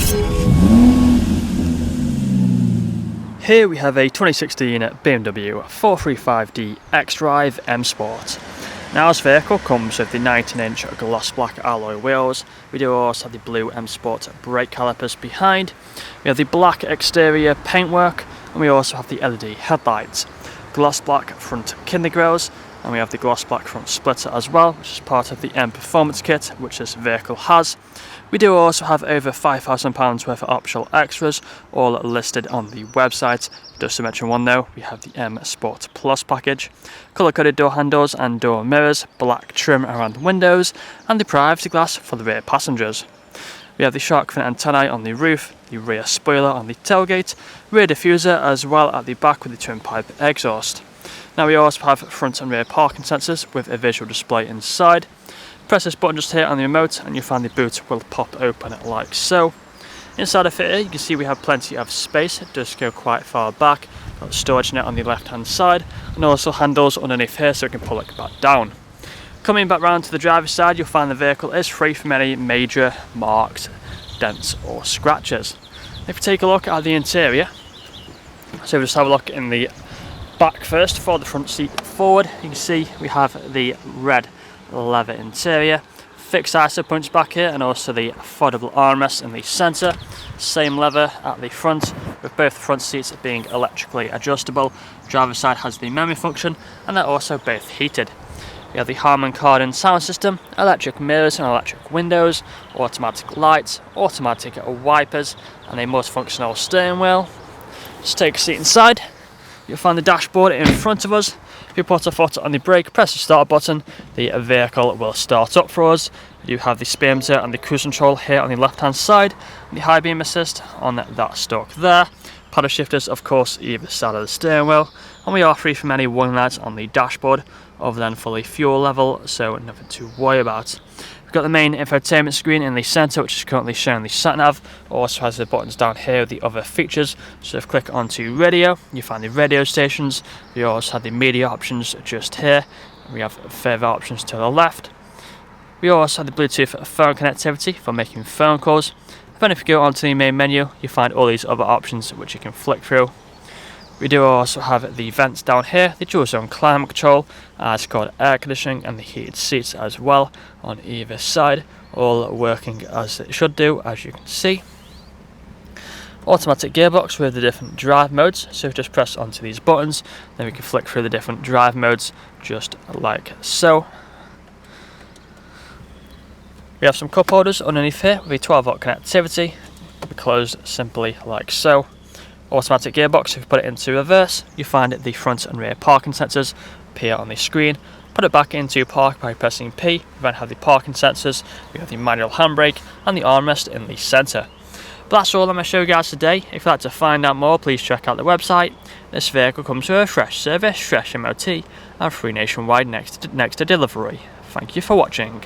Here we have a 2016 BMW 435D XDRIVE M Sport. Now this vehicle comes with the 19-inch gloss black alloy wheels. We do also have the blue M Sport brake calipers behind. We have the black exterior paintwork, and we also have the LED headlights. Gloss black front kidney grills, and we have the gloss black front splitter as well, which is part of the M Performance kit which this vehicle has. We do also have over £5,000 worth of optional extras, all listed on the website. Just to mention one though, we have the M Sport Plus package, colour-coded door handles and door mirrors, black trim around the windows, and the privacy glass for the rear passengers. We have the shark fin antennae on the roof, the rear spoiler on the tailgate, rear diffuser as well at the back with the twin pipe exhaust. Now we also have front and rear parking sensors with a visual display inside. Press this button just here on the remote and you'll find the boot will pop open like so. Inside of here you can see we have plenty of space. It does go quite far back. Got a storage net on the left hand side and also handles underneath here so we can pull it back down. Coming back round to the driver's side, you'll find the vehicle is free from any major marks, dents or scratches. If you take a look at the interior, so we'll just have a look in the back first for the front seat forward. You can see we have the red leather interior, fixed ISO points back here, and also the foldable armrest in the centre. Same leather at the front, with both front seats being electrically adjustable. Driver's side has the memory function, and they're also both heated. We have the Harman Kardon sound system, electric mirrors and electric windows, automatic lights, automatic wipers, and a multifunctional steering wheel. Just take a seat inside. You'll find the dashboard in front of us. If you put a foot on the brake, press the start button, the vehicle will start up for us. You have the speedometer and the cruise control here on the left hand side, and the high beam assist on that stalk there. Paddle shifters of course either side of the steering wheel, and we are free from any warning lights on the dashboard other than fully fuel level, so nothing to worry about. We've got the main infotainment screen in the centre, which is currently showing the sat-nav. Also has the buttons down here with the other features. So if you click onto radio, you find the radio stations. We also have the media options just here. We have further options to the left. We also have the Bluetooth phone connectivity for making phone calls. Then if you go onto the main menu, you find all these other options which you can flick through. We do also have the vents down here, the dual zone climate control, as called air conditioning, and the heated seats as well on either side, all working as it should do, as you can see. Automatic gearbox with the different drive modes, so if you just press onto these buttons, then we can flick through the different drive modes just like so. We have some cup holders underneath here with a 12-volt connectivity. It'll be closed simply like so. Automatic gearbox, if you put it into reverse, you find the front and rear parking sensors appear on the screen. Put it back into park by pressing P. You then have the parking sensors, we have the manual handbrake and the armrest in the centre. But that's all I'm going to show you guys today. If you'd like to find out more, please check out the website. This vehicle comes with a fresh service, fresh MOT and free nationwide next to delivery. Thank you for watching.